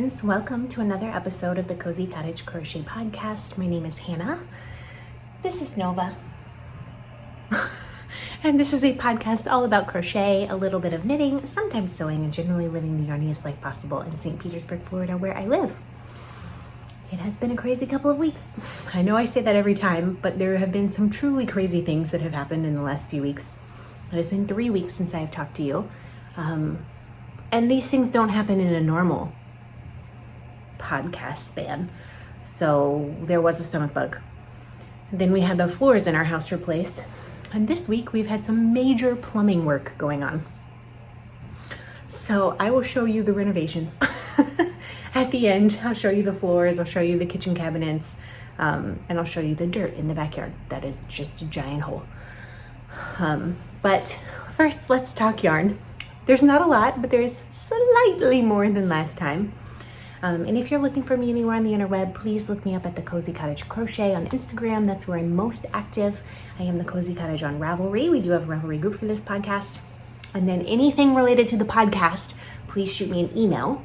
friends, welcome to another episode of the Cozy Cottage Crochet Podcast. My name is Hannah. This is Nova. And this is a podcast all about crochet, a little bit of knitting, sometimes sewing, and generally living the yarniest life possible in St. Petersburg, Florida, where I live. It has been a crazy couple of weeks. I know I say that every time, but there have been some truly crazy things that have happened in the last few weeks. It has been 3 weeks since I've talked to you. And these things don't happen in a normal podcast span. So there was a stomach bug. Then we had the floors in our house replaced. And this week we've had some major plumbing work going on. So I will show you the renovations. At the end, I'll show you the floors, I'll show you the kitchen cabinets, and I'll show you the dirt in the backyard. That is just a giant hole. But first, let's talk yarn. There's not a lot, but there's slightly more than last time. And if you're looking for me anywhere on the interweb, please look me up at the Cozy Cottage Crochet on Instagram. That's where I'm most active. I am the Cozy Cottage on Ravelry. We do have a Ravelry group for this podcast. And then anything related to the podcast, please shoot me an email.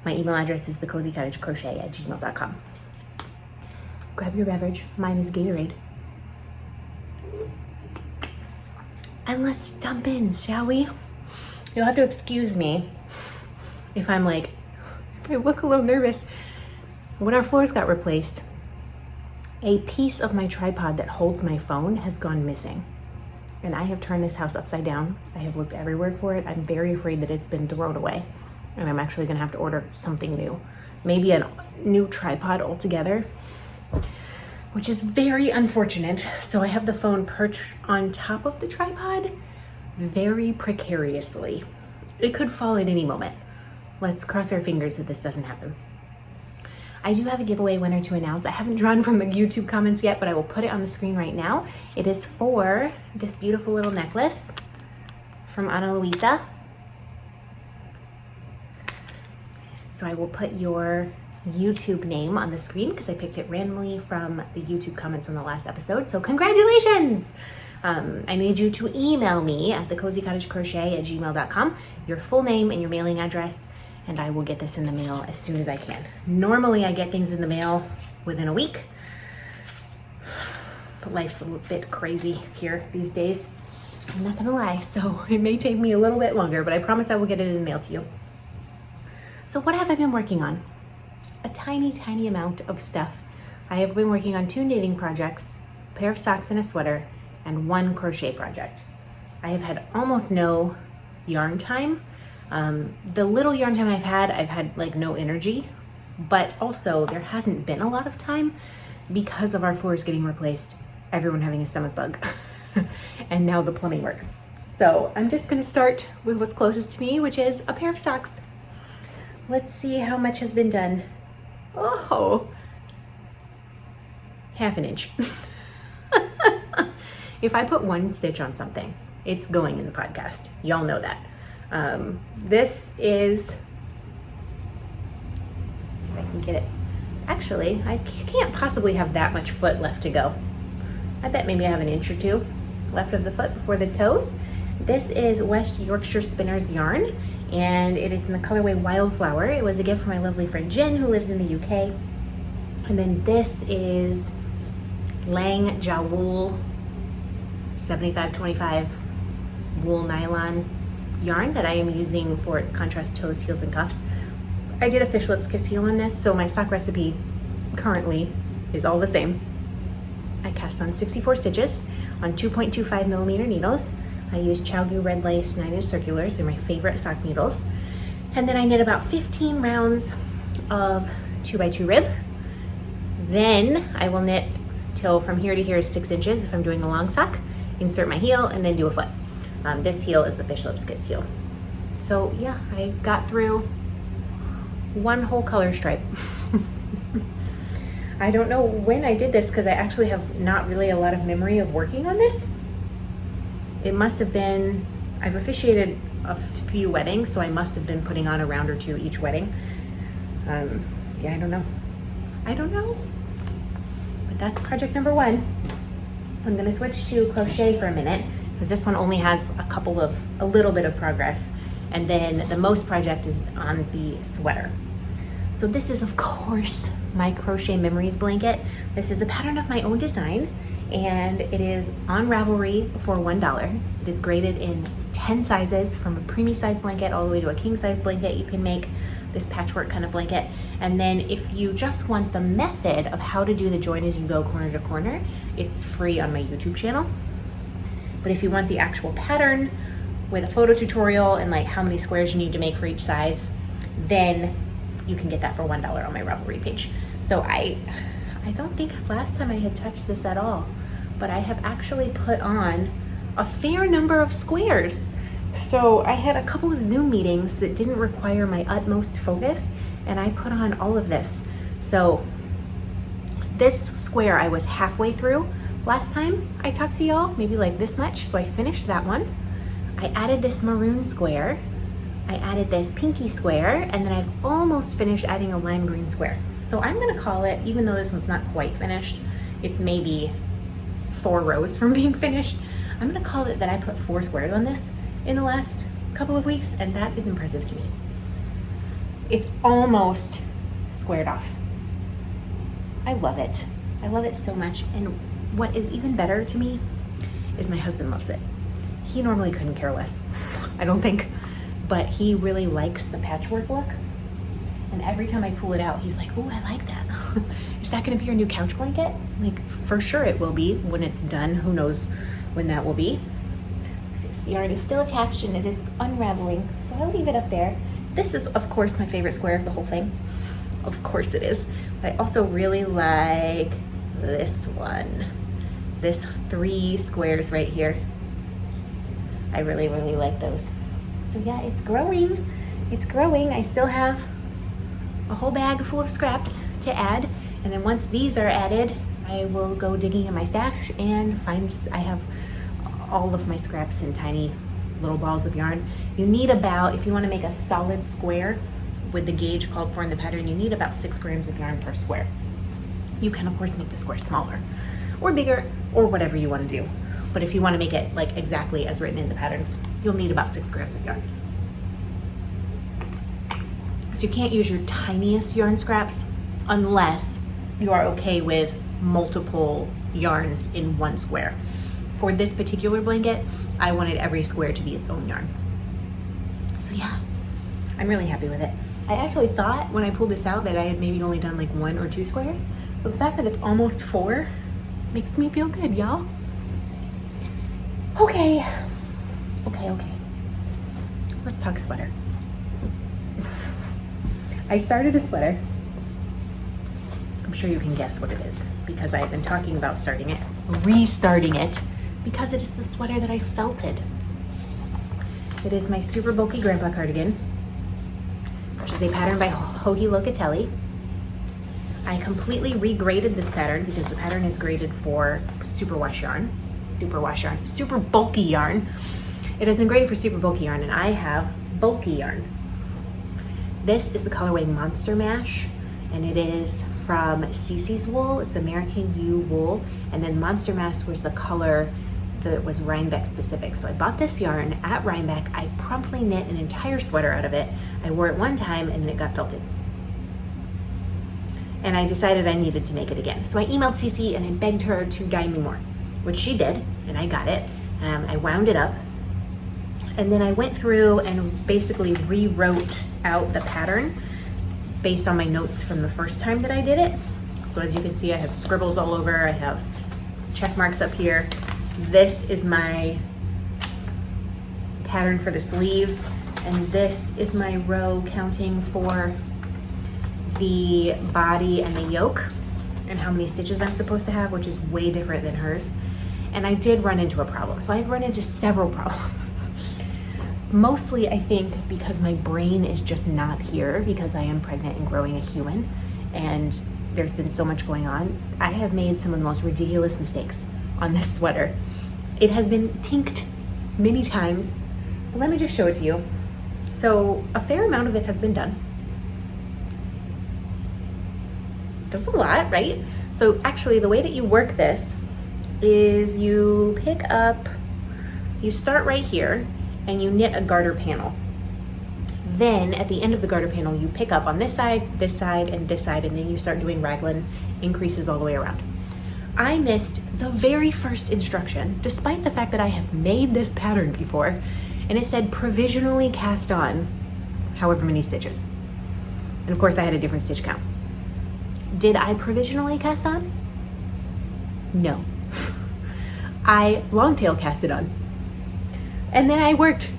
My email address is thecozycottagecrochet@gmail.com. Grab your beverage. Mine is Gatorade. And let's jump in, shall we? You'll have to excuse me if I look a little nervous. When our floors got replaced, a piece of my tripod that holds my phone has gone missing. And I have turned this house upside down. I have looked everywhere for it. I'm very afraid that it's been thrown away. And I'm actually gonna have to order something new. Maybe a new tripod altogether, which is very unfortunate. So I have the phone perched on top of the tripod very precariously. It could fall at any moment. Let's cross our fingers that this doesn't happen. I do have a giveaway winner to announce. I haven't drawn from the YouTube comments yet, but I will put it on the screen right now. It is for this beautiful little necklace from Ana Luisa. So I will put your YouTube name on the screen because I picked it randomly from the YouTube comments on the last episode. So congratulations! I need you to email me at thecozycottagecrochet@gmail.com, your full name and your mailing address, and I will get this in the mail as soon as I can. Normally I get things in the mail within a week, but life's a little bit crazy here these days. I'm not gonna lie, so it may take me a little bit longer, but I promise I will get it in the mail to you. So what have I been working on? A tiny amount of stuff. I have been working on 2 knitting projects, a pair of socks and a sweater, and 1 crochet project. I have had almost no yarn time. The little yarn time I've had like no energy, but also there hasn't been a lot of time because of our floors getting replaced, everyone having a stomach bug, and now the plumbing work. So I'm just gonna start with what's closest to me, which is a pair of socks. Let's see how much has been done. Oh, half an inch. If I put 1 stitch on something, it's going in the podcast. Y'all know that. This is, let's see if I can get it. Actually, I can't possibly have that much foot left to go. I bet maybe I have an inch or 2 left of the foot before the toes. This is West Yorkshire Spinners yarn, and it is in the colorway Wildflower. It was a gift from my lovely friend Jen, who lives in the UK. And then this is Lang Jawool 75/25 wool nylon yarn that I am using for contrast toes, heels, and cuffs. I did a fish lips kiss heel on this, so my sock recipe currently is all the same. I cast on 64 stitches on 2.25 millimeter needles. I used Chalgu red lace 9-inch circulars. They're my favorite sock needles. And then I knit about 15 rounds of 2x2 rib. Then I will knit till from here to here is 6 inches if I'm doing a long sock. Insert my heel and then do a foot. This heel is the fish lips kiss heel. So yeah, I got through 1 whole color stripe. I don't know when I did this because I actually have not really a lot of memory of working on this. It must have been, I've officiated a few weddings, so I must have been putting on a round or 2 each wedding. Yeah, I don't know. But that's project number 1. I'm gonna switch to crochet for a minute because this one only has a little bit of progress. And then the most project is on the sweater. So this is, of course, my Crochet Memories blanket. This is a pattern of my own design, and it is on Ravelry for $1. It is graded in 10 sizes, from a preemie size blanket all the way to a king size blanket. You can make this patchwork kind of blanket. And then if you just want the method of how to do the join as you go corner to corner, it's free on my YouTube channel. But if you want the actual pattern with a photo tutorial and like how many squares you need to make for each size, then you can get that for $1 on my Ravelry page. So I don't think last time I had touched this at all, but I have actually put on a fair number of squares. So I had a couple of Zoom meetings that didn't require my utmost focus, and I put on all of this. So this square I was halfway through last time I talked to y'all, maybe like this much. So I finished that one. I added this maroon square. I added this pinky square, and then I've almost finished adding a lime green square. So I'm gonna call it, even though this one's not quite finished, it's maybe 4 rows from being finished, I'm gonna call it that I put 4 squares on this in the last couple of weeks, and that is impressive to me. It's almost squared off. I love it. I love it so much, and what is even better to me is my husband loves it. He normally couldn't care less, I don't think, but he really likes the patchwork look. And every time I pull it out, he's like, oh, I like that. Is that gonna be your new couch blanket? I'm like, for sure it will be when it's done. Who knows when that will be. This yarn is still attached and it is unraveling, so I'll leave it up there. This is, of course, my favorite square of the whole thing. Of course it is. But I also really like this one. This 3 squares right here. I really, really like those. So yeah, it's growing. It's growing. I still have a whole bag full of scraps to add. And then once these are added, I will go digging in my stash and find, I have all of my scraps in tiny little balls of yarn. You need about, if you want to make a solid square with the gauge called for in the pattern, you need about 6 grams of yarn per square. You can of course make the square smaller or bigger or whatever you want to do. But if you want to make it like exactly as written in the pattern, you'll need about 6 grams of yarn. So you can't use your tiniest yarn scraps unless you are okay with multiple yarns in one square. For this particular blanket, I wanted every square to be its own yarn. So yeah, I'm really happy with it. I actually thought when I pulled this out that I had maybe only done like 1 or 2 squares. So the fact that it's almost 4 makes me feel good, y'all. Okay. Let's talk sweater. I started a sweater. I'm sure you can guess what it is because I've been talking about restarting it, because it is the sweater that I felted. It is my super bulky grandpa cardigan, which is a pattern by Hoagie Locatelli. I completely regraded this pattern because the pattern is graded for super bulky yarn. It has been graded for super bulky yarn, and I have bulky yarn. This is the colorway Monster Mash, and it is from Cece's wool. It's American U wool, and then Monster Mash was the color that was Rhinebeck specific. So I bought this yarn at Rhinebeck. I promptly knit an entire sweater out of it. I wore it one time and then it got felted. And I decided I needed to make it again. So I emailed Cece and I begged her to dye me more, which she did, and I got it. I wound it up, and then I went through and basically rewrote out the pattern based on my notes from the first time that I did it. So as you can see, I have scribbles all over. I have check marks up here. This is my pattern for the sleeves, and this is my row counting for the body and the yoke and how many stitches I'm supposed to have, which is way different than hers. And I did run into a problem. So I've run into several problems. Mostly, I think, because my brain is just not here because I am pregnant and growing a human, and there's been so much going on. I have made some of the most ridiculous mistakes on this sweater. It has been tinked many times, but let me just show it to you. So a fair amount of it has been done. That's a lot, right? So actually the way that you work this is you pick up, you start right here and you knit a garter panel. Then at the end of the garter panel, you pick up on this side, and this side, and then you start doing raglan increases all the way around. I missed the very first instruction, despite the fact that I have made this pattern before, and it said provisionally cast on however many stitches. And of course I had a different stitch count. Did I provisionally cast on? No. I longtail casted on. And then I worked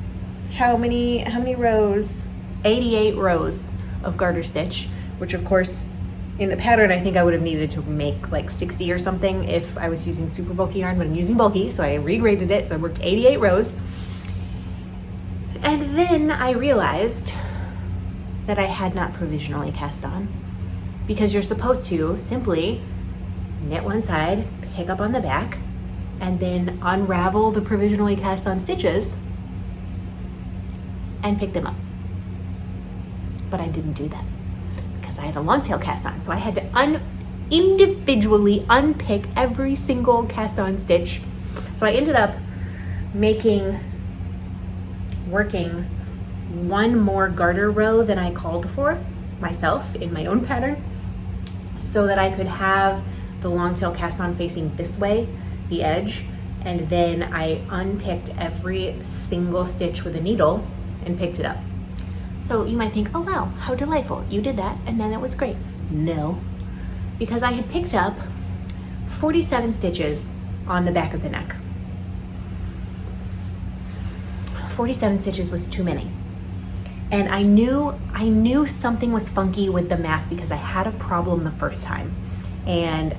how many rows? 88 rows of garter stitch, which of course in the pattern I think I would have needed to make like 60 or something if I was using super bulky yarn, but I'm using bulky, so I regraded it, so I worked 88 rows. And then I realized that I had not provisionally cast on, because you're supposed to simply knit one side, pick up on the back, and then unravel the provisionally cast on stitches and pick them up. But I didn't do that because I had a long tail cast on, so I had to individually unpick every single cast on stitch. So I ended up working one more garter row than I called for myself in my own pattern, so that I could have the long tail cast on facing this way, the edge, and then I unpicked every single stitch with a needle and picked it up. So you might think, oh wow, how delightful, you did that and then it was great. No, because I had picked up 47 stitches on the back of the neck. 47 stitches was too many. And I knew something was funky with the math because I had a problem the first time. And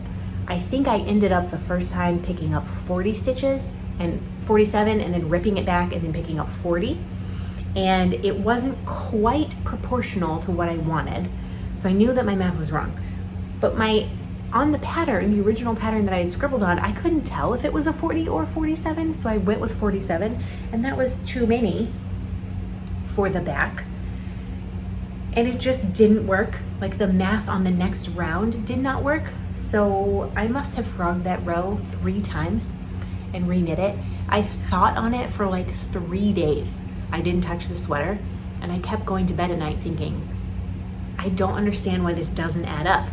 I think I ended up the first time picking up 40 stitches and 47 and then ripping it back and then picking up 40. And it wasn't quite proportional to what I wanted. So I knew that my math was wrong. But on the pattern, the original pattern that I had scribbled on, I couldn't tell if it was a 40 or 47. So I went with 47, and that was too many for the back. And it just didn't work. Like the math on the next round did not work. So I must have frogged that row 3 times and reknit it. I thought on it for like 3 days. I didn't touch the sweater, and I kept going to bed at night thinking, I don't understand why this doesn't add up,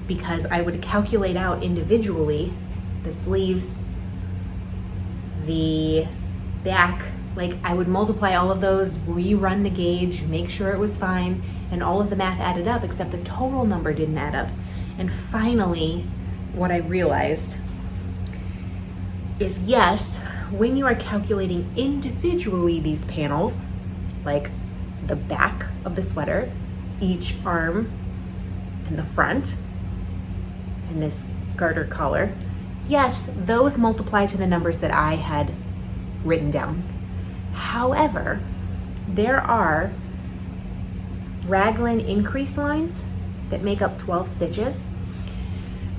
because I would calculate out individually the sleeves, the back, like I would multiply all of those, rerun the gauge, make sure it was fine, and all of the math added up except the total number didn't add up. And finally, what I realized is, yes, when you are calculating individually these panels, like the back of the sweater, each arm and the front, and this garter collar, yes, those multiply to the numbers that I had written down. However, there are raglan increase lines that make up 12 stitches,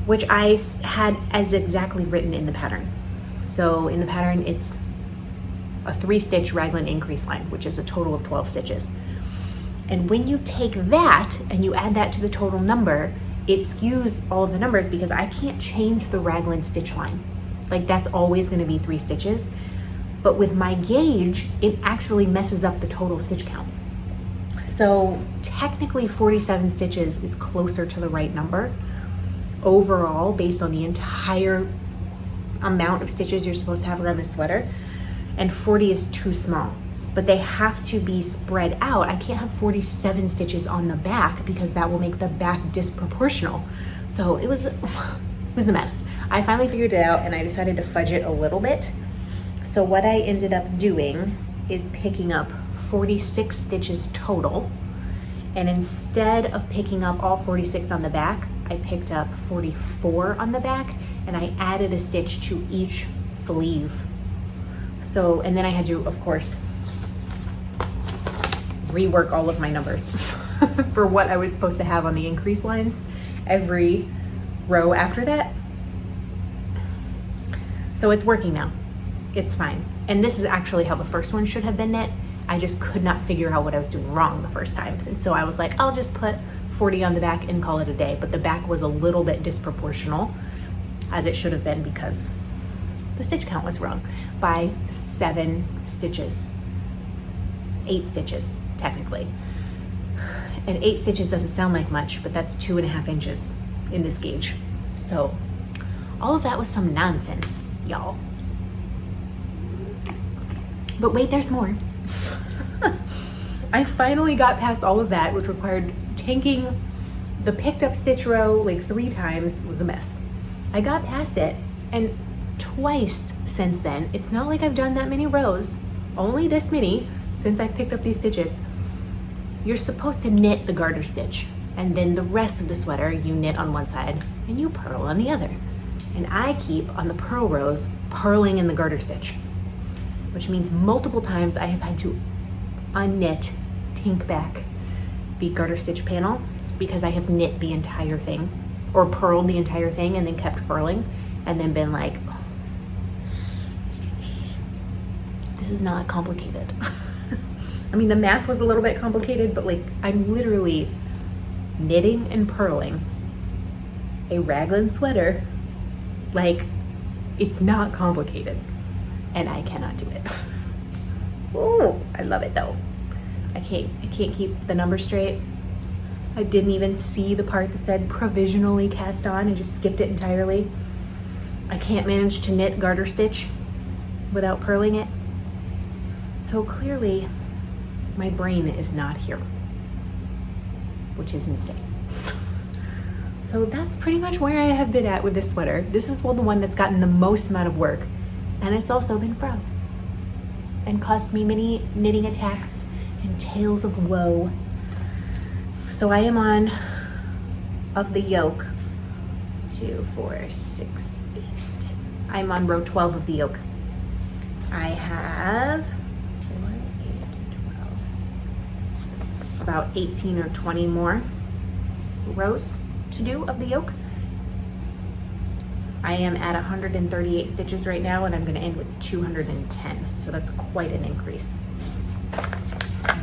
which I had as exactly written in the pattern. So in the pattern, it's a 3-stitch raglan increase line, which is a total of 12 stitches. And when you take that and you add that to the total number, it skews all of the numbers because I can't change the raglan stitch line. Like that's always gonna be 3 stitches. But with my gauge, it actually messes up the total stitch count. So technically 47 stitches is closer to the right number overall based on the entire amount of stitches you're supposed to have around the sweater, and 40 is too small. But they have to be spread out. I can't have 47 stitches on the back because that will make the back disproportional. So it was a mess. I finally figured it out and I decided to fudge it a little bit. So what I ended up doing is picking up 46 stitches total. And instead of picking up all 46 on the back, I picked up 44 on the back, and I added a stitch to each sleeve. So, and then I had to, of course, rework all of my numbers for what I was supposed to have on the increase lines every row after that. So it's working now. It's fine. And this is actually how the first one should have been knit. I just could not figure out what I was doing wrong the first time. And so I was like, I'll just put 40 on the back and call it a day. But the back was a little bit disproportional, as it should have been, because the stitch count was wrong by 7 stitches. 8 stitches, technically. And 8 stitches doesn't sound like much, but that's 2.5 inches in this gauge. So all of that was some nonsense, y'all. But wait, there's more. I finally got past all of that, which required tanking the picked up stitch row like 3 times. It was a mess. I got past it, and twice since then, it's not like I've done that many rows, only this many since I picked up these stitches. You're supposed to knit the garter stitch, and then the rest of the sweater you knit on one side and you purl on the other. And I keep on the purl rows purling in the garter stitch, which means multiple times I have had to unknit, tink back the garter stitch panel because I have knit the entire thing or purled the entire thing and then kept purling and then been like, oh, this is not complicated. I mean, the math was a little bit complicated, but like I'm literally knitting and purling a raglan sweater. Like, it's not complicated, and I cannot do it. Oh, I love it though. I can't keep the numbers straight. I didn't even see the part that said provisionally cast on and just skipped it entirely. I can't manage to knit garter stitch without purling it. So clearly my brain is not here, which is insane. So that's pretty much where I have been at with this sweater. This is the one that's gotten the most amount of work, and it's also been fraught and caused me many knitting attacks and tales of woe. So I am on, of the yoke, 2, 4, 6, 8, 10. I'm on row 12 of the yoke. I have 4, 8, 12, about 18 or 20 more rows to do of the yoke. I am at 138 stitches right now, and I'm going to end with 210, so that's quite an increase.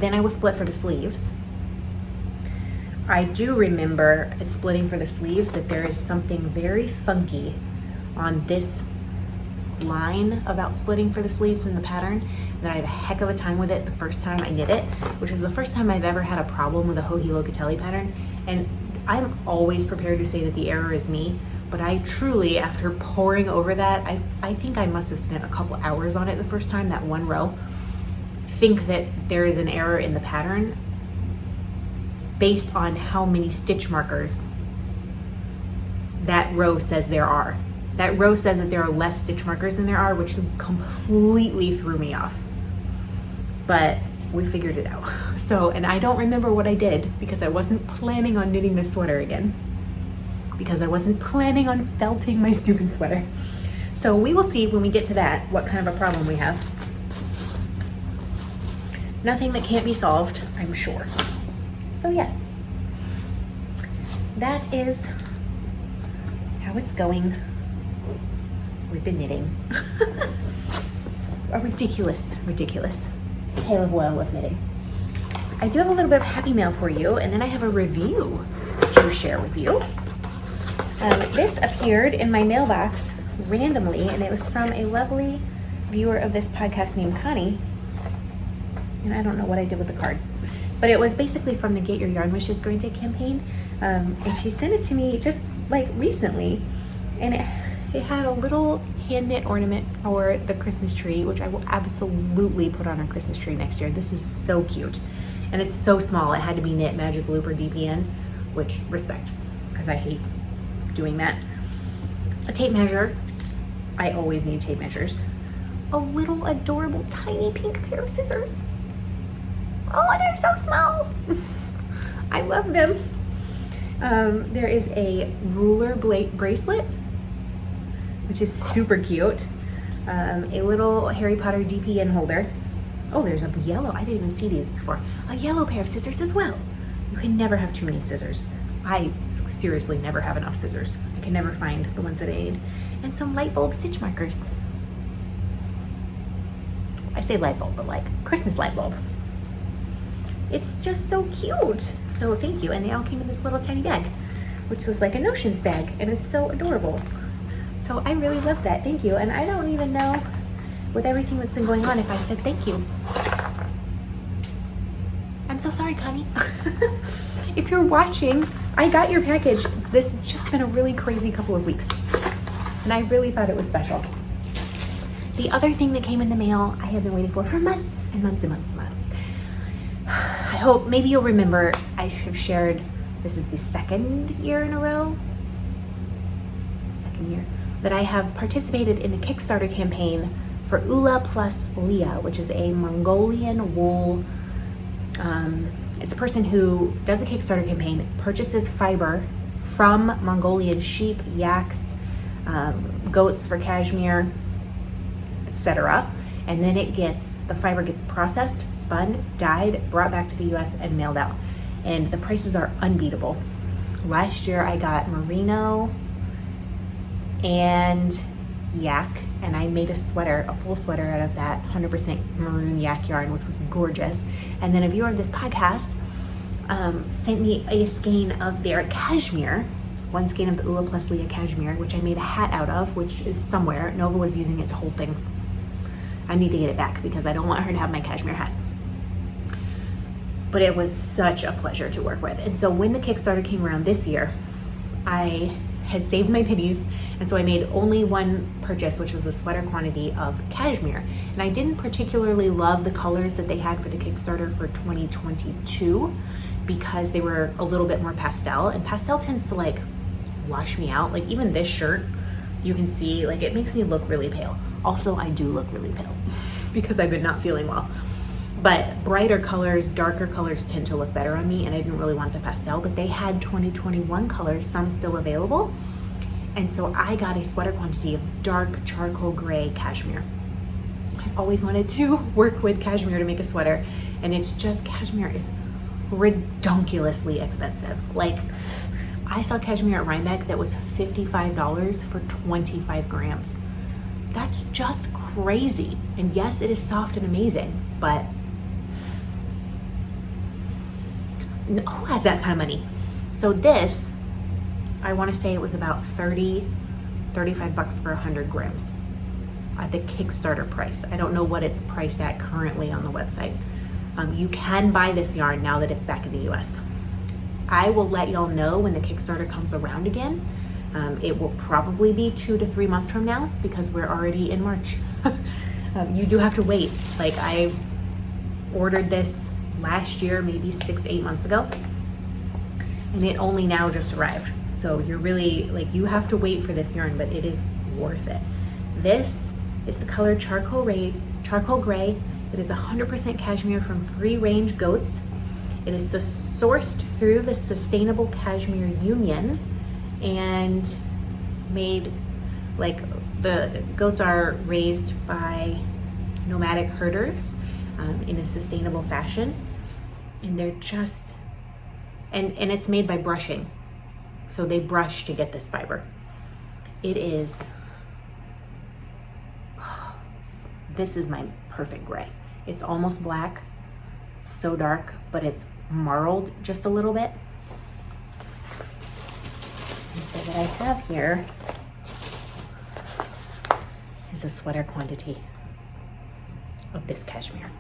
Then I will split for the sleeves. I do remember splitting for the sleeves that there is something very funky on this line about splitting for the sleeves in the pattern, that I had a heck of a time with it the first time I knit it, which is the first time I've ever had a problem with a Hohi Locatelli pattern. And I'm always prepared to say that the error is me, but I truly, after poring over that, I think I must have spent a couple hours on it the first time, that one row, think that there is an error in the pattern based on how many stitch markers that row says there are. That row says that there are less stitch markers than there are, which completely threw me off. But we figured it out. So, and I don't remember what I did because I wasn't planning on knitting this sweater again, because I wasn't planning on felting my stupid sweater. So we will see when we get to that what kind of a problem we have. Nothing that can't be solved, I'm sure. So yes, that is how it's going with the knitting. A ridiculous tale of woe of knitting. I do have a little bit of happy mail for you, and then I have a review to share with you. This appeared in my mailbox randomly, and it was from a lovely viewer of this podcast named Connie. And I don't know what I did with the card, but it was basically from the Get Your Yarn Wishes Green Day campaign. And she sent it to me just like recently, and it had a little hand knit ornament for the Christmas tree, which I will absolutely put on our Christmas tree next year. This is so cute, and it's so small. It had to be knit magic loop or DPN, which respect, because I hate doing that. A tape measure. I always need tape measures. A little adorable tiny pink pair of scissors. Oh, they're so small. I love them. There is a ruler bracelet, which is super cute. A little Harry Potter DPN holder. Oh, there's a yellow. I didn't even see these before. A yellow pair of scissors as well. You can never have too many scissors. I seriously never have enough scissors. I can never find the ones that I need. And some light bulb stitch markers. I say light bulb, but like Christmas light bulb. It's just so cute. So thank you. And they all came in this little tiny bag, which was like a notions bag, and it's so adorable. So I really love that. Thank you. And I don't even know, with everything that's been going on, if I said thank you. I'm so sorry, Connie. If you're watching, I got your package. This has just been a really crazy couple of weeks, and I really thought it was special. The other thing that came in the mail, I have been waiting for months and months and months and months. I hope, maybe you'll remember, I have shared, this is the second year that I have participated in the Kickstarter campaign for Oola plus Leah, which is a Mongolian wool. It's a person who does a Kickstarter campaign, purchases fiber from Mongolian sheep, yaks, goats for cashmere, etc. And then the fiber gets processed, spun, dyed, brought back to the US and mailed out. And the prices are unbeatable. Last year I got merino and yak, and I made a full sweater out of that 100% maroon yak yarn, which was gorgeous. And then a viewer of this podcast sent me a skein of their cashmere, one skein of the Oola plus Leah cashmere, which I made a hat out of, which is somewhere. Nova was using it to hold things. I need to get it back because I don't want her to have my cashmere hat. But it was such a pleasure to work with. And so when the Kickstarter came around this year, I had saved my pennies, and so I made only one purchase, which was a sweater quantity of cashmere. And I didn't particularly love the colors that they had for the Kickstarter for 2022 because they were a little bit more pastel, and pastel tends to like wash me out. Like even this shirt, you can see like it makes me look really pale. Also, I do look really pale because I've been not feeling well. But brighter colors, darker colors tend to look better on me, and I didn't really want the pastel, but they had 2021 colors, some still available. And so I got a sweater quantity of dark charcoal gray cashmere. I've always wanted to work with cashmere to make a sweater, and it's just, cashmere is redonkulously expensive. Like, I saw cashmere at Rhinebeck that was $55 for 25 grams. That's just crazy. And yes, it is soft and amazing, but who has that kind of money? So this, I want to say it was about $35 for 100 grams at the Kickstarter price. I don't know what it's priced at currently on the website. You can buy this yarn now that it's back in the US. I will let y'all know when the Kickstarter comes around again. It will probably be 2 to 3 months from now because we're already in March. You do have to wait. Like, I ordered this last year, maybe 6-8 months ago, and it only now just arrived. So you're really, like, you have to wait for this yarn, but it is worth it. This is the color charcoal gray. It is 100% cashmere from free range goats. It is sourced through the Sustainable Cashmere Union and made, like, the goats are raised by nomadic herders in a sustainable fashion, and they're just, and it's made by brushing. So they brush to get this fiber. It is, this is my perfect gray. It's almost black. It's so dark, but it's marled just a little bit. And so what I have here is a sweater quantity of this cashmere.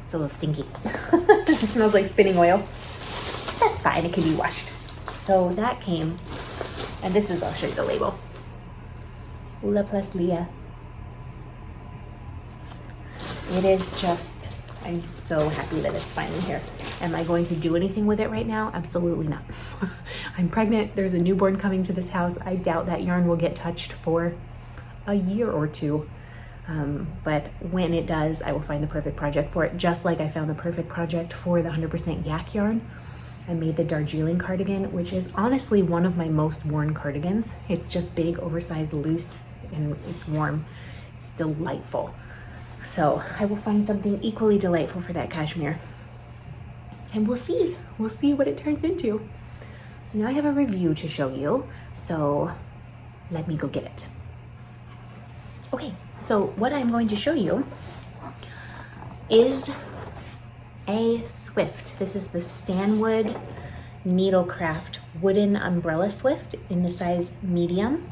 It's a little stinky. It smells like spinning oil. That's fine, it can be washed. So that came, and this is, I'll show you the label. Oola plus Leah. It is just, I'm so happy that it's finally here. Am I going to do anything with it right now? Absolutely not. I'm pregnant, there's a newborn coming to this house. I doubt that yarn will get touched for a year or two. But when it does, I will find the perfect project for it, just like I found the perfect project for the 100% yak yarn. I made the Darjeeling cardigan, which is honestly one of my most worn cardigans. It's just big, oversized, loose, and it's warm. It's delightful. So I will find something equally delightful for that cashmere. And we'll see what it turns into. So now I have a review to show you. So let me go get it. Okay, so what I'm going to show you is a Swift. This is the Stanwood Needlecraft wooden umbrella Swift in the size medium.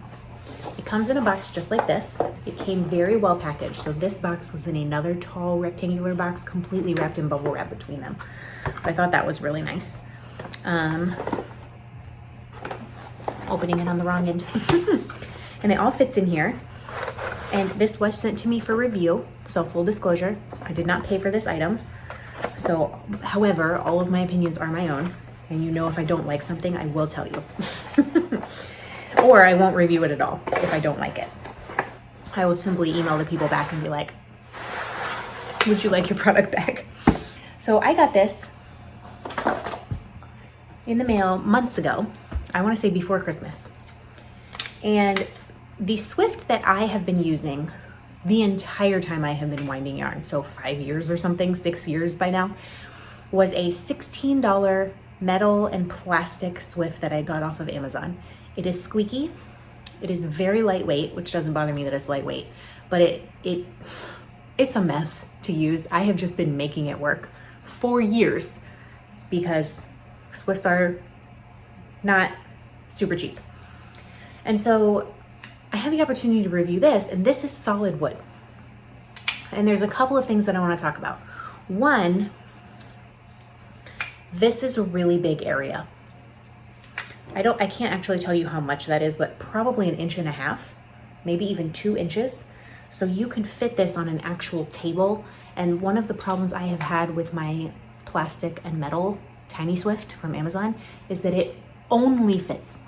It comes in a box just like this. It came very well packaged. So this box was in another tall rectangular box, completely wrapped in bubble wrap between them. I thought that was really nice. Opening it on the wrong end. And it all fits in here. And this was sent to me for review. So full disclosure, I did not pay for this item. So, however, all of my opinions are my own. And you know, if I don't like something, I will tell you. Or I won't review it at all if I don't like it. I will simply email the people back and be like, would you like your product back? So I got this in the mail months ago. I want to say before Christmas. And the Swift that I have been using the entire time I have been winding yarn, so 5 years or something, 6 years by now, was a $16 metal and plastic Swift that I got off of Amazon. It is squeaky. It is very lightweight, which doesn't bother me that it's lightweight, but it's a mess to use. I have just been making it work for years because Swifts are not super cheap. And so I had the opportunity to review this, and this is solid wood. And there's a couple of things that I want to talk about. One, this is a really big area. I can't actually tell you how much that is, but probably 1.5 inches, maybe even 2 inches. So you can fit this on an actual table. And one of the problems I have had with my plastic and metal Tiny Swift from Amazon is that it only fits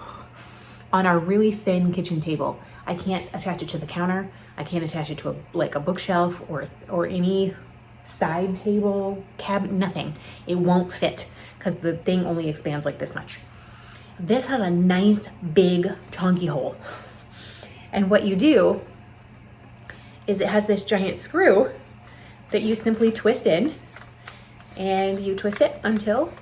on our really thin kitchen table. I can't attach it to the counter. I can't attach it to a bookshelf or any side table, cabinet, nothing. It won't fit because the thing only expands like this much. This has a nice big chunky hole. And what you do is it has this giant screw that you simply twist in, and you twist it until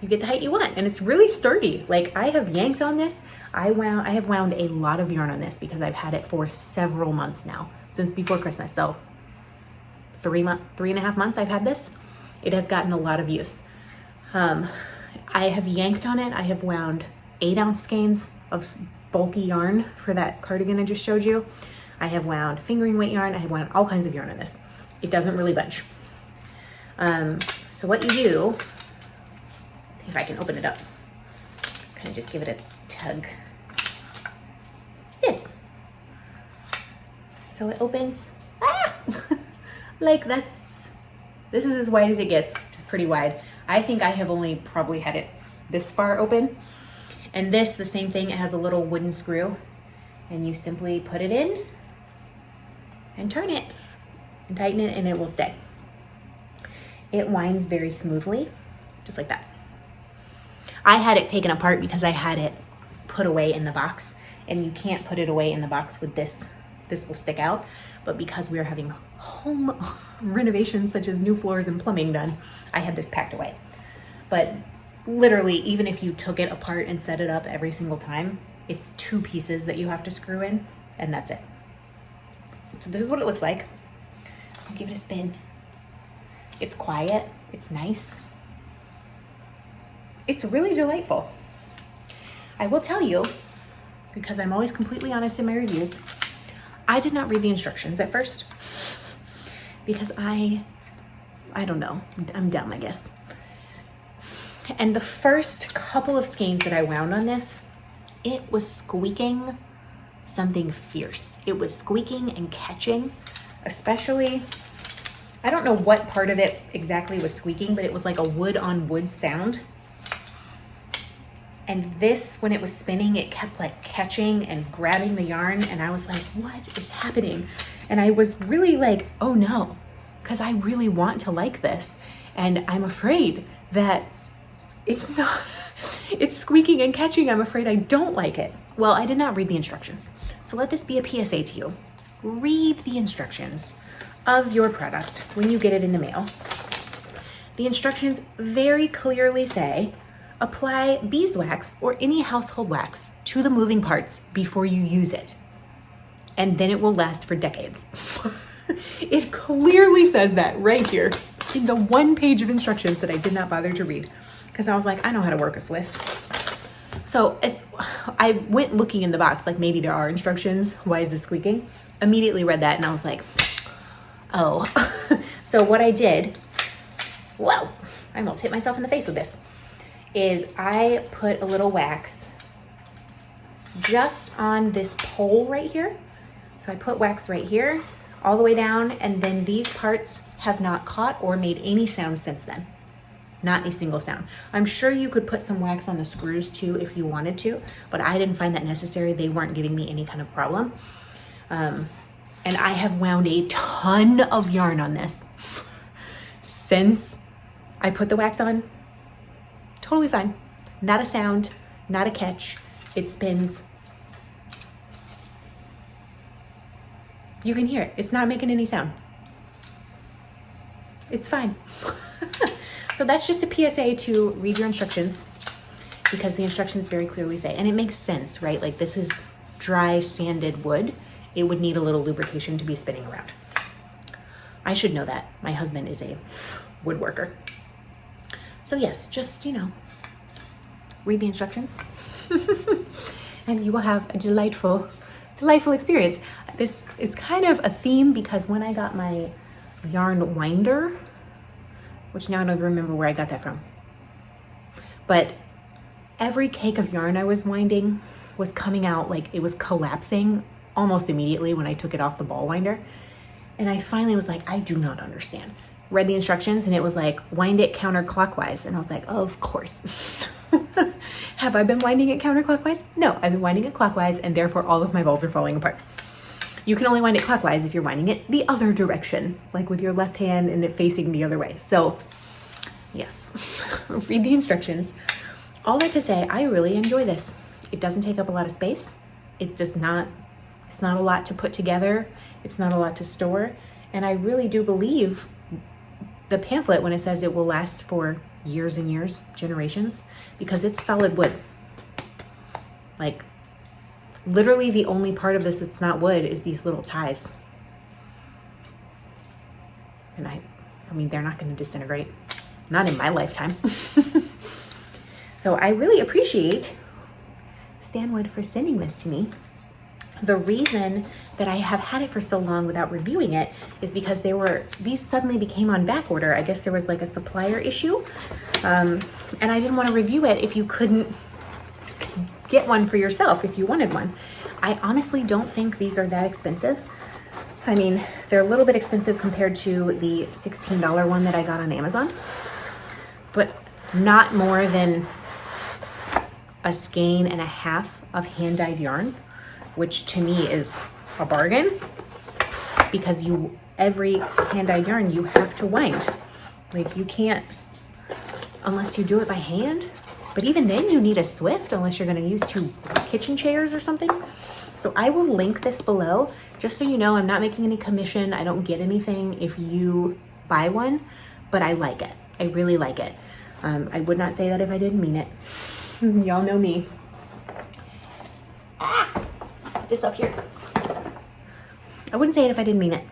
you get the height you want. And it's really sturdy. Like, I have yanked on this. I have wound a lot of yarn on this because I've had it for several months now, since before Christmas. So 3.5 months I've had this. It has gotten a lot of use. I have yanked on it. I have wound 8-ounce skeins of bulky yarn for that cardigan I just showed you. I have wound fingering weight yarn. I have wound all kinds of yarn on this. It doesn't really budge. So what you do, if I can open it up, kind of just give it a tug. It's this. So it opens, like this is as wide as it gets, which is pretty wide. I think I have only probably had it this far open. And this, the same thing, it has a little wooden screw, and you simply put it in and turn it and tighten it, and it will stay. It winds very smoothly, just like that. I had it taken apart because I had it put away in the box, and you can't put it away in the box with this. This will stick out, but because we are having home renovations such as new floors and plumbing done, I had this packed away. But literally, even if you took it apart and set it up every single time, it's 2 pieces that you have to screw in, and that's it. So this is what it looks like. I'll give it a spin. It's quiet, it's nice. It's really delightful. I will tell you, because I'm always completely honest in my reviews, I did not read the instructions at first because I don't know, I'm dumb, I guess. And the first couple of skeins that I wound on this, it was squeaking something fierce. It was squeaking and catching, especially, I don't know what part of it exactly was squeaking, but it was like a wood on wood sound. And this, when it was spinning, it kept like catching and grabbing the yarn. And I was like, what is happening? And I was really like, oh no, because I really want to like this. And I'm afraid that it's not, it's squeaking and catching. I'm afraid I don't like it. Well, I did not read the instructions. So let this be a PSA to you. Read the instructions of your product when you get it in the mail. The instructions very clearly say, apply beeswax or any household wax to the moving parts before you use it, and then it will last for decades. It clearly says that right here in the 1 page of instructions that I did not bother to read because I was like, I know how to work a Swift. So as I went looking in the box, like maybe there are instructions. Why is this squeaking? Immediately read that and I was like, oh. So what I did, whoa, I almost hit myself in the face with this, is I put a little wax just on this pole right here. So I put wax right here, all the way down, and then these parts have not caught or made any sound since then. Not a single sound. I'm sure you could put some wax on the screws too if you wanted to, but I didn't find that necessary. They weren't giving me any kind of problem. And I have wound a ton of yarn on this since I put the wax on. Totally fine. Not a sound, not a catch. It spins. You can hear it. It's not making any sound. It's fine. So that's just a PSA to read your instructions, because the instructions very clearly say, and it makes sense, right? Like this is dry sanded wood. It would need a little lubrication to be spinning around. I should know that. My husband is a woodworker. So yes, just, you know, read the instructions and you will have a delightful experience. This is kind of a theme because when I got my yarn winder, which now I don't remember where I got that from, but every cake of yarn I was winding was coming out like it was collapsing almost immediately when I took it off the ball winder. And I finally was like, I do not understand. Read the instructions and it was like, wind it counterclockwise. And I was like, oh, of course. Have I been winding it counterclockwise? No, I've been winding it clockwise, and therefore all of my balls are falling apart. You can only wind it clockwise if you're winding it the other direction, like with your left hand and it facing the other way. So yes, read the instructions. All that to say, I really enjoy this. It doesn't take up a lot of space. It's not a lot to put together. It's not a lot to store. And I really do believe the pamphlet when it says it will last for years and years, generations, because it's solid wood. Like, literally the only part of this that's not wood is these little ties. And I mean, they're not going to disintegrate. Not in my lifetime. So I really appreciate Stanwood for sending this to me. The reason that I have had it for so long without reviewing it is because these suddenly became on back order. I guess there was like a supplier issue. And I didn't want to review it if you couldn't get one for yourself if you wanted one. I honestly don't think these are that expensive. I mean, they're a little bit expensive compared to the $16 one that I got on Amazon, but not more than a skein and a half of hand-dyed yarn, which to me is a bargain, because every hand-dyed yarn you have to wind. Like, you can't, unless you do it by hand. But even then you need a Swift unless you're going to use 2 kitchen chairs or something. So I will link this below, just so you know I'm not making any commission. I don't get anything if you buy one, but I like it. I really like it. I would not say that if I didn't mean it. Y'all know me. This up here. I wouldn't say it if I didn't mean it.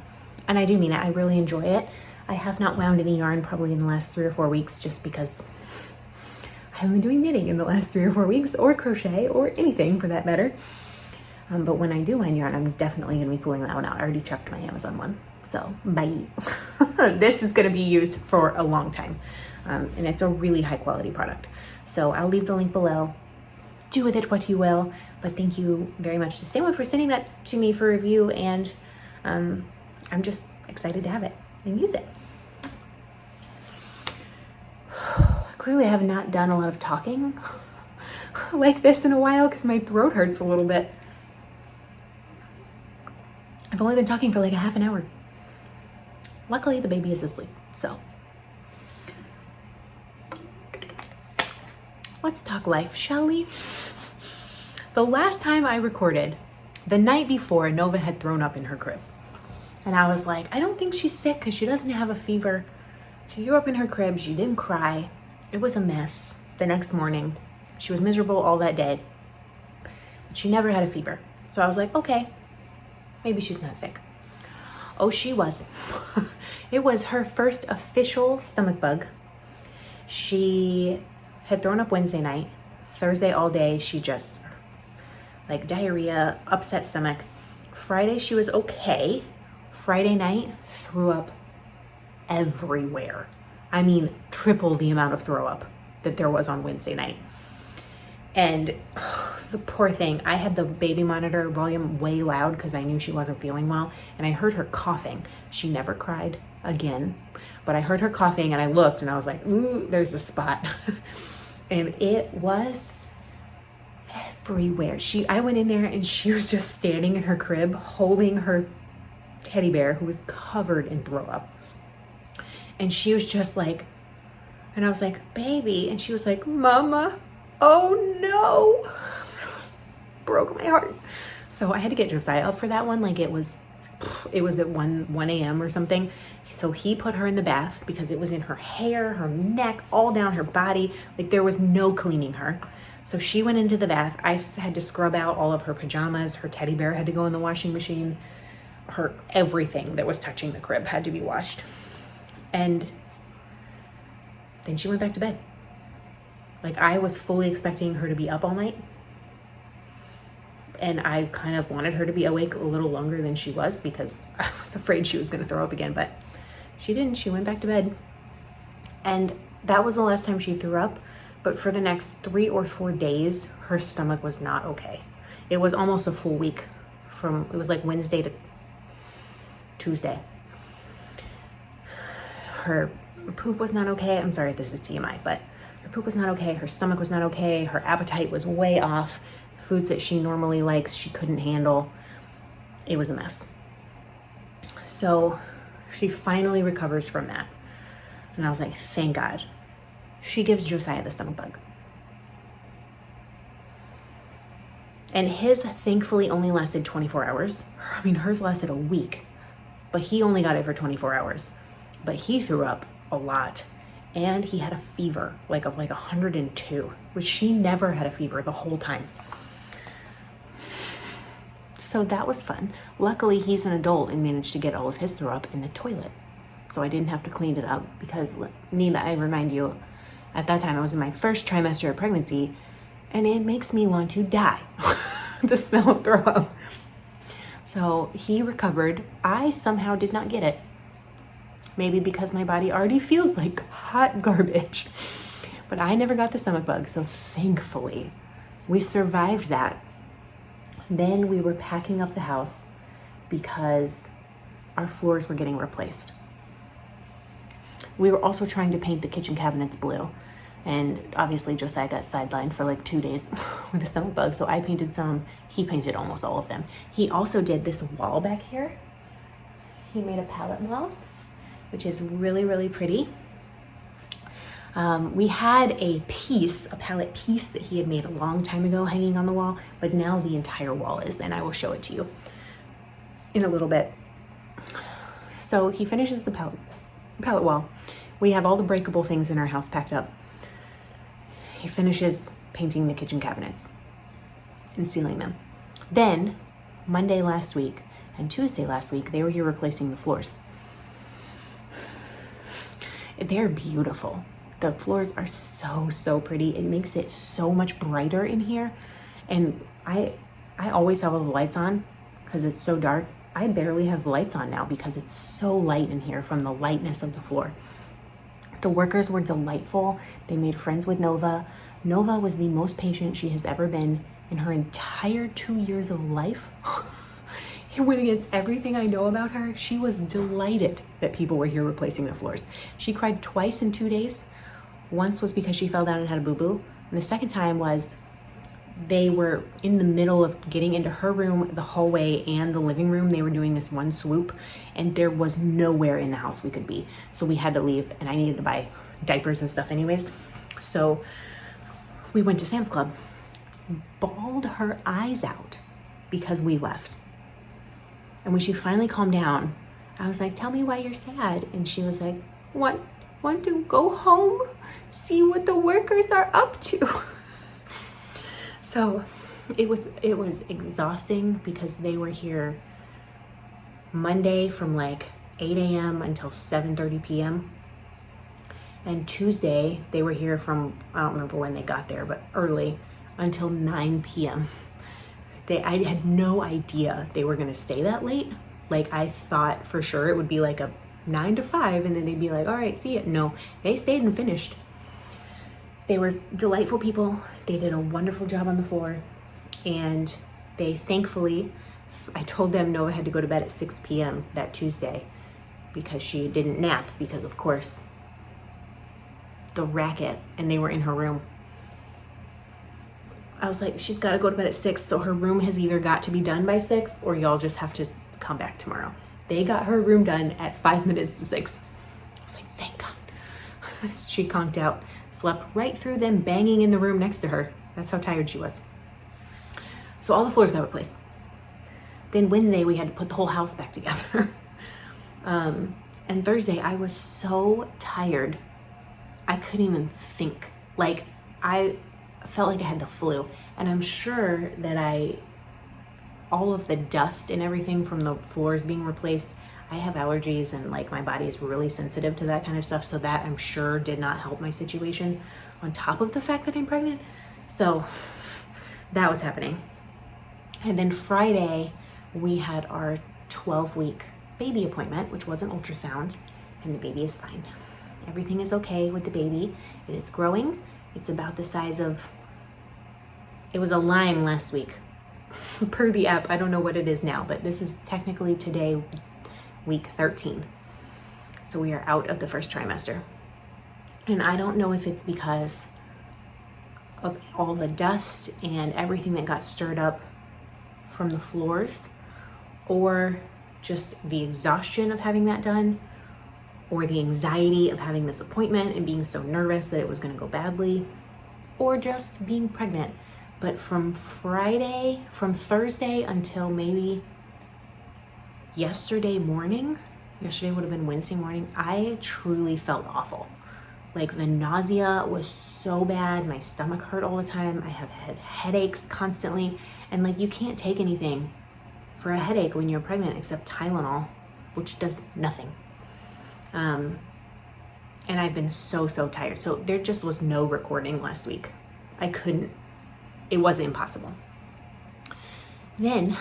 And I do mean it. I really enjoy it. I have not wound any yarn probably in the last 3 or 4 weeks, just because I haven't been doing knitting in the last 3 or 4 weeks, or crochet, or anything for that matter. But when I do wind yarn, I'm definitely going to be pulling that one out. I already checked my Amazon one. So, bye. This is going to be used for a long time. And it's a really high quality product. So I'll leave the link below. Do with it what you will. But thank you very much to Stanwood for sending that to me for review. And I'm just excited to have it and use it. Clearly I have not done a lot of talking like this in a while because my throat hurts a little bit. I've only been talking for like a half an hour. Luckily the baby is asleep, so. Let's talk life, shall we? The last time I recorded, the night before, Nova had thrown up in her crib. And I was like, I don't think she's sick because she doesn't have a fever. She threw up in her crib, she didn't cry. It was a mess. The next morning, she was miserable all that day. But she never had a fever. So I was like, okay, maybe she's not sick. Oh, she was. It was her first official stomach bug. She had thrown up Wednesday night, Thursday all day, she just like diarrhea, upset stomach. Friday, she was okay. Friday night, threw up everywhere. I mean, triple the amount of throw up that there was on Wednesday night. And the poor thing, I had the baby monitor volume way loud because I knew she wasn't feeling well. And I heard her coughing. She never cried again, but I heard her coughing and I looked and I was like, ooh, there's a spot. And it was everywhere. I went in there and she was just standing in her crib holding her teddy bear who was covered in throw up. And she was just like, and I was like, baby. And she was like, Mama, oh no. Broke my heart. So I had to get Josiah up for that one. Like it was at 1 a.m. or something. So he put her in the bath because it was in her hair, her neck, all down her body. Like there was no cleaning her. So she went into the bath. I had to scrub out all of her pajamas. Her teddy bear had to go in the washing machine. Her everything that was touching the crib had to be washed. And then she went back to bed. Like I was fully expecting her to be up all night. And I kind of wanted her to be awake a little longer than she was because I was afraid she was going to throw up again, but she didn't. She went back to bed. And that was the last time she threw up. But for the next 3 or 4 days, her stomach was not okay. It was almost a full week it was like Wednesday to Tuesday. Her poop was not okay. I'm sorry if this is TMI, but her poop was not okay. Her stomach was not okay. Her appetite was way off. Foods that she normally likes, she couldn't handle. It was a mess. So she finally recovers from that. And I was like, thank God. She gives Josiah the stomach bug. And his thankfully only lasted 24 hours. I mean, hers lasted a week, but he only got it for 24 hours. But he threw up a lot. And he had a fever, like 102, which she never had a fever the whole time. So that was fun. Luckily, he's an adult and managed to get all of his throw up in the toilet. So I didn't have to clean it up because, Nina, I remind you, at that time I was in my first trimester of pregnancy and it makes me want to die, the smell of throw up. So he recovered. I somehow did not get it. Maybe because my body already feels like hot garbage. But I never got the stomach bug, so thankfully we survived that. Then we were packing up the house because our floors were getting replaced. We were also trying to paint the kitchen cabinets blue. And obviously Josiah got sidelined for like 2 days with a stomach bug. So I painted some, he painted almost all of them. He also did this wall back here. He made a palette wall, which is really, really pretty. We had a palette piece that he had made a long time ago hanging on the wall, but now the entire wall is, and I will show it to you in a little bit. So he finishes the palette wall. We have all the breakable things in our house packed up. He finishes painting the kitchen cabinets and sealing them. Then Monday last week and Tuesday last week, they were here replacing the floors. They're beautiful. The floors are so pretty. It makes it so much brighter in here. And I always have all the lights on because it's so dark. I barely have lights on now because it's so light in here from the lightness of the floor. The workers were delightful. They made friends with Nova. Nova was the most patient she has ever been in her entire 2 years of life. It went against everything I know about her. She was delighted that people were here replacing the floors. She cried twice in 2 days. Once was because she fell down and had a boo-boo. And the second time was they were in the middle of getting into her room, the hallway, and the living room. They were doing this one swoop, and there was nowhere in the house we could be. So we had to leave, and I needed to buy diapers and stuff anyways. So we went to Sam's Club, bawled her eyes out because we left. And when she finally calmed down, I was like, tell me why you're sad. And she was like, want to go home, see what the workers are up to. So it was exhausting because they were here Monday from like 8 a.m. until 7:30 p.m. And Tuesday they were here from, I don't remember when they got there, but early, until 9 p.m. I had no idea they were gonna stay that late. Like, I thought for sure it would be like a 9 to 5 and then they'd be like, all right, see ya. No, they stayed and finished. They were delightful people. They did a wonderful job on the floor. And they thankfully, I told them Nova had to go to bed at 6 p.m. that Tuesday because she didn't nap because, of course, the racket, and they were in her room. I was like, she's got to go to bed at 6, so her room has either got to be done by 6 or y'all just have to come back tomorrow. They got her room done at 5 minutes to 6. I was like, thank God. She conked out, slept right through them banging in the room next to her. That's how tired she was. So all the floors got replaced. Then Wednesday, we had to put the whole house back together. And Thursday, I was so tired, I couldn't even think. Like, I felt like I had the flu. And I'm sure that all of the dust and everything from the floors being replaced, I have allergies and like my body is really sensitive to that kind of stuff. So that, I'm sure, did not help my situation on top of the fact that I'm pregnant. So that was happening. And then Friday, we had our 12-week baby appointment, which was an ultrasound, and the baby is fine. Everything is okay with the baby. It is growing. It's about the size of, it was a lime last week per the app. I don't know what it is now, but this is technically today, week 13. So we are out of the first trimester. And I don't know if it's because of all the dust and everything that got stirred up from the floors, or just the exhaustion of having that done, or the anxiety of having this appointment and being so nervous that it was going to go badly, or just being pregnant. But from Thursday until maybe yesterday morning, yesterday would have been Wednesday morning, I truly felt awful. Like, the nausea was so bad. My stomach hurt all the time. I have had headaches constantly. And like, you can't take anything for a headache when you're pregnant except Tylenol, which does nothing. And I've been so tired. So there just was no recording last week. I couldn't, it wasn't impossible. Then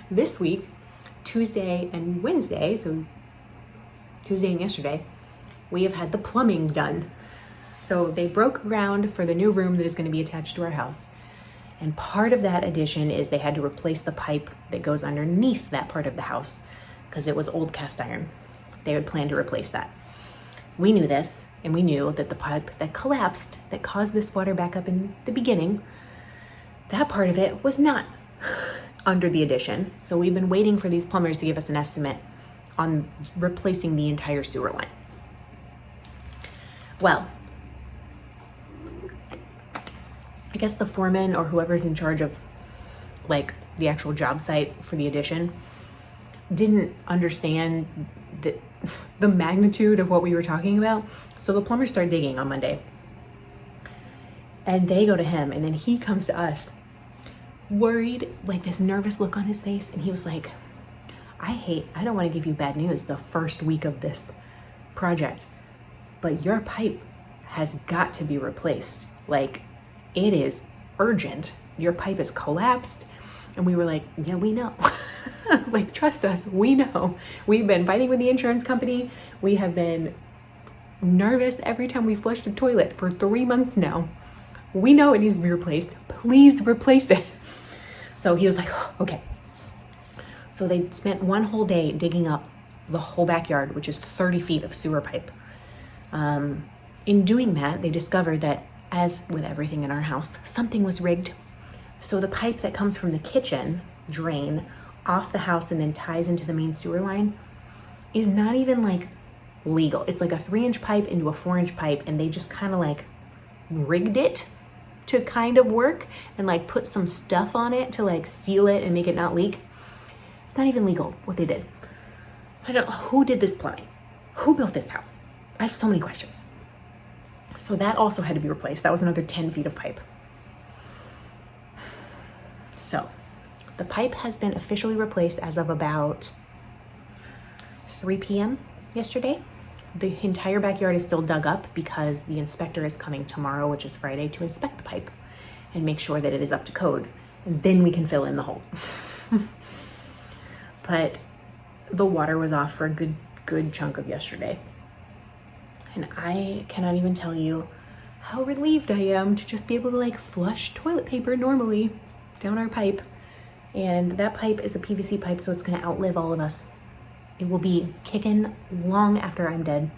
this week, Tuesday and Wednesday, so Tuesday and yesterday, we have had the plumbing done. So they broke ground for the new room that is going to be attached to our house. And part of that addition is they had to replace the pipe that goes underneath that part of the house because it was old cast iron. They would plan to replace that. We knew this, and we knew that the pipe that collapsed, that caused this water backup in the beginning, that part of it was not under the addition. So we've been waiting for these plumbers to give us an estimate on replacing the entire sewer line. Well, I guess the foreman or whoever's in charge of like the actual job site for the addition didn't understand the magnitude of what we were talking about. So the plumbers start digging on Monday and they go to him, and then he comes to us worried, like this nervous look on his face. And he was like, I don't want to give you bad news the first week of this project, but your pipe has got to be replaced. Like, it is urgent. Your pipe is collapsed. And we were like, yeah, we know. Like, trust us, we know. We've been fighting with the insurance company. We have been nervous every time we flushed a toilet for 3 months now. We know it needs to be replaced. Please replace it. So he was like, oh, okay. So they spent one whole day digging up the whole backyard, which is 30 feet of sewer pipe. In doing that, they discovered that, as with everything in our house, something was rigged. So the pipe that comes from the kitchen drain off the house and then ties into the main sewer line is not even like legal. It's like a 3-inch pipe into a 4-inch pipe, and they just kind of like rigged it to kind of work and like put some stuff on it to like seal it and make it not leak. It's not even legal what they did. I don't know who did this plumbing. Who built this house? I have so many questions. So that also had to be replaced. That was another 10 feet of pipe. So the pipe has been officially replaced as of about 3 p.m. yesterday. The entire backyard is still dug up because the inspector is coming tomorrow, which is Friday, to inspect the pipe. and make sure that it is up to code. And then we can fill in the hole. But the water was off for a good chunk of yesterday. And I cannot even tell you how relieved I am to just be able to like flush toilet paper normally down our pipe. And that pipe is a PVC pipe, so it's gonna outlive all of us. It will be kicking long after I'm dead.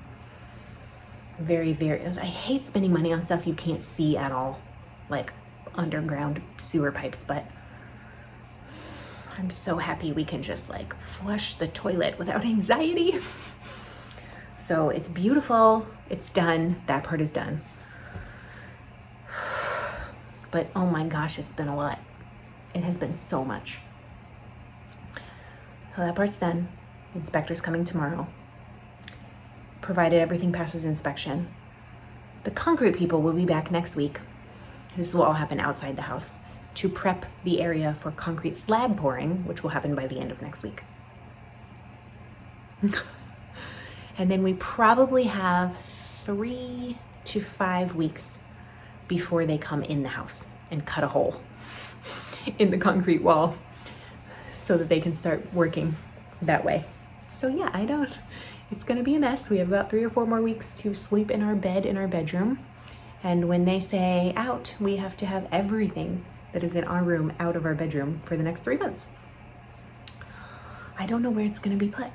Very, I hate spending money on stuff you can't see at all, like underground sewer pipes, but I'm so happy we can just like flush the toilet without anxiety. So it's beautiful, it's done, that part is done. But oh my gosh, it's been a lot. It has been so much. So that part's done. The inspector's coming tomorrow. Provided everything passes inspection. The concrete people will be back next week. This will all happen outside the house to prep the area for concrete slab pouring, which will happen by the end of next week. And then we probably have 3 to 5 weeks before they come in the house and cut a hole in the concrete wall so that they can start working that way. So yeah, it's gonna be a mess. We have about 3 or 4 more weeks to sleep in our bed in our bedroom. And when they say out, we have to have everything that is in our room out of our bedroom for the next 3 months. I don't know where it's gonna be put.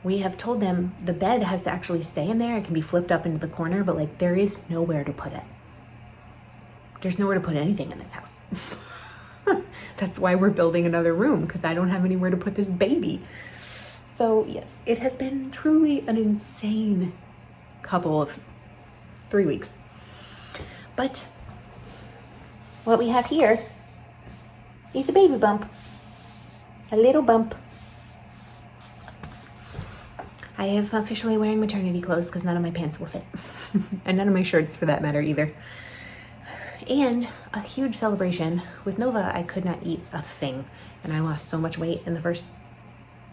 We have told them the bed has to actually stay in there. It can be flipped up into the corner, but like there is nowhere to put it. There's nowhere to put anything in this house. That's why we're building another room, because I don't have anywhere to put this baby. So yes, it has been truly an insane couple of 3 weeks. But what we have here is a baby bump, a little bump. I am officially wearing maternity clothes because none of my pants will fit. And none of my shirts for that matter either. And a huge celebration. With Nova, I could not eat a thing. And I lost so much weight in the first,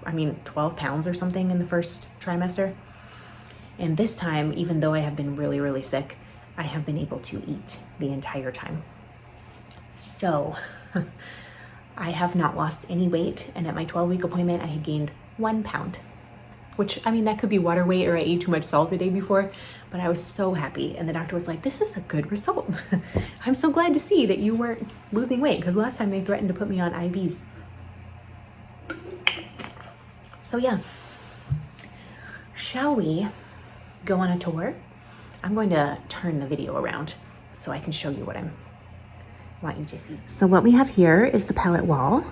12 pounds or something in the first trimester. And this time, even though I have been really, really sick, I have been able to eat the entire time. So I have not lost any weight. And at my 12-week appointment, I had gained 1 pound. Which, that could be water weight or I ate too much salt the day before, but I was so happy. And the doctor was like, this is a good result. I'm so glad to see that you weren't losing weight, because last time they threatened to put me on IVs. So yeah, shall we go on a tour? I'm going to turn the video around so I can show you what I want you to see. So what we have here is the pallet wall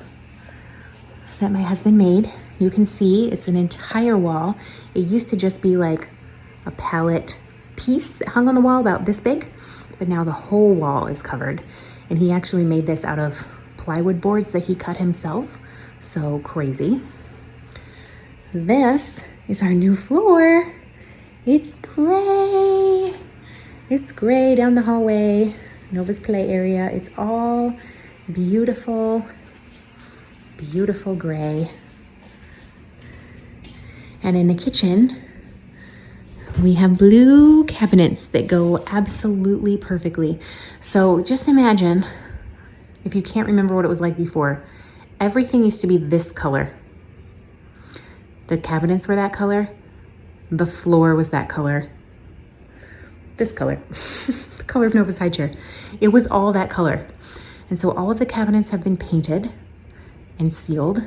that my husband made. You can see it's an entire wall. It used to just be like a pallet piece that hung on the wall about this big, but now the whole wall is covered. And he actually made this out of plywood boards that he cut himself. So crazy. This is our new floor. It's gray. It's gray down the hallway. Nova's play area. It's all beautiful, beautiful gray. And in the kitchen, we have blue cabinets that go absolutely perfectly. So just imagine, if you can't remember what it was like before, everything used to be this color. The cabinets were that color. The floor was that color. This color, the color of Nova's high chair. It was all that color. And so all of the cabinets have been painted and sealed.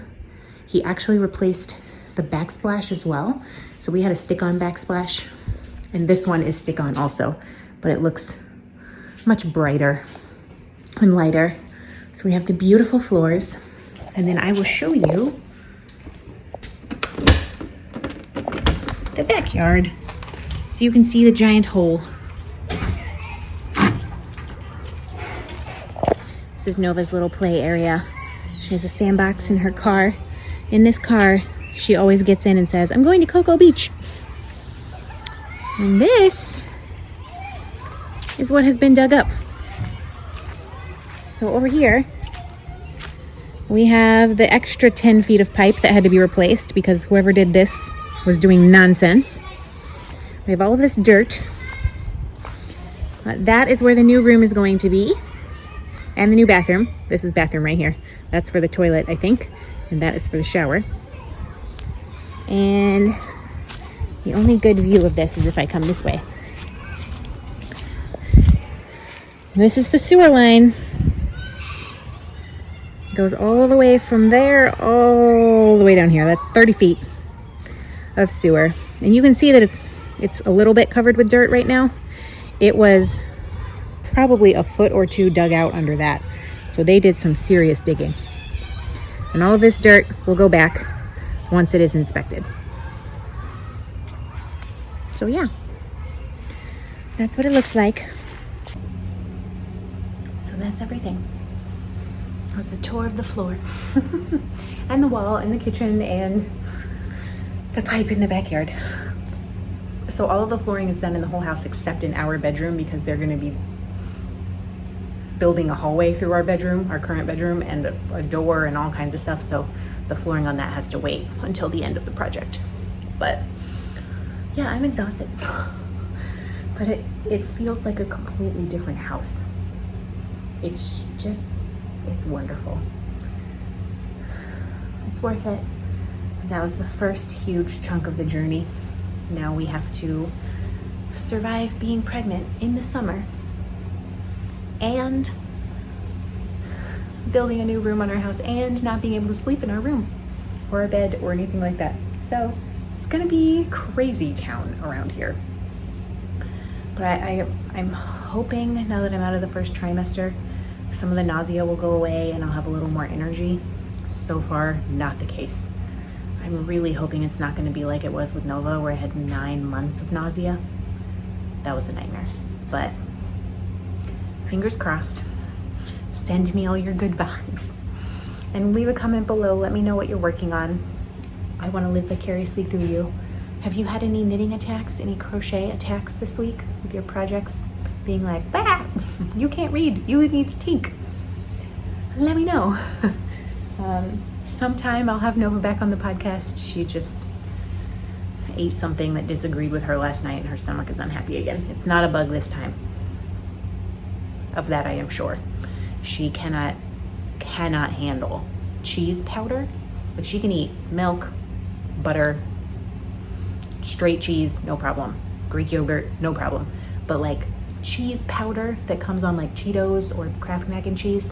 He actually replaced the backsplash as well. So we had a stick-on backsplash, and this one is stick-on also, but it looks much brighter and lighter. So we have the beautiful floors, and then I will show you the backyard so you can see the giant hole. This is Nova's little play area. She has a sandbox in her car. In this car, she always gets in and says, I'm going to Cocoa Beach. And this is what has been dug up. So over here, we have the extra 10 feet of pipe that had to be replaced because whoever did this was doing nonsense. We have all of this dirt. That is where the new room is going to be. And the new bathroom. This is bathroom right here. That's for the toilet, I think. And that is for the shower. And the only good view of this is if I come this way. This is the sewer line. It goes all the way from there, all the way down here. That's 30 feet of sewer. And you can see that it's a little bit covered with dirt right now. It was probably a foot or two dug out under that. So they did some serious digging. And all of this dirt will go back once it is inspected. So yeah, that's what it looks like. So that's everything. That was the tour of the floor and the wall and the kitchen and the pipe in the backyard. So all of the flooring is done in the whole house except in our bedroom because they're going to be building a hallway through our bedroom, our current bedroom, and a door and all kinds of stuff. So the flooring on that has to wait until the end of the project. But yeah, I'm exhausted. But it feels like a completely different house. It's wonderful. It's worth it. That was the first huge chunk of the journey. Now we have to survive being pregnant in the summer and building a new room on our house and not being able to sleep in our room or a bed or anything like that. So it's gonna be crazy town around here. But I'm hoping now that I'm out of the first trimester, some of the nausea will go away and I'll have a little more energy. So far, not the case. I'm really hoping it's not gonna be like it was with Nova where I had 9 months of nausea. That was a nightmare, but fingers crossed. Send me all your good vibes and leave a comment below. Let me know what you're working on. I want to live vicariously through you. Have you had any knitting attacks, any crochet attacks this week with your projects? Being like, ah, you can't read, you need to tink. Let me know. Sometime I'll have Nova back on the podcast. She just ate something that disagreed with her last night and her stomach is unhappy again. It's not a bug this time. Of that I am sure. She cannot handle cheese powder, but she can eat milk, butter, straight cheese, no problem. Greek yogurt, no problem. But like cheese powder that comes on like Cheetos or Kraft mac and cheese,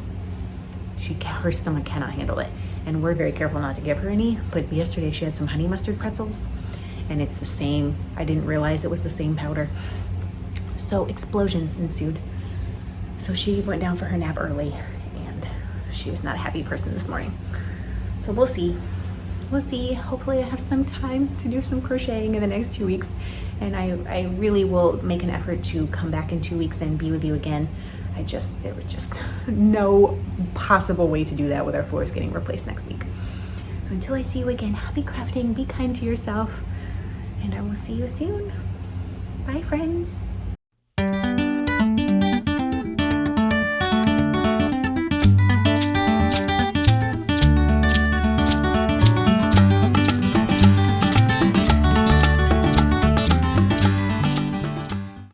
her stomach cannot handle it. And we're very careful not to give her any, but yesterday she had some honey mustard pretzels and it's the same. I didn't realize it was the same powder. So explosions ensued. So she went down for her nap early and she was not a happy person this morning. So we'll see. We'll see. Hopefully I have some time to do some crocheting in the next 2 weeks. And I really will make an effort to come back in 2 weeks and be with you again. There was just no possible way to do that with our floors getting replaced next week. So until I see you again, happy crafting, be kind to yourself, and I will see you soon. Bye, friends.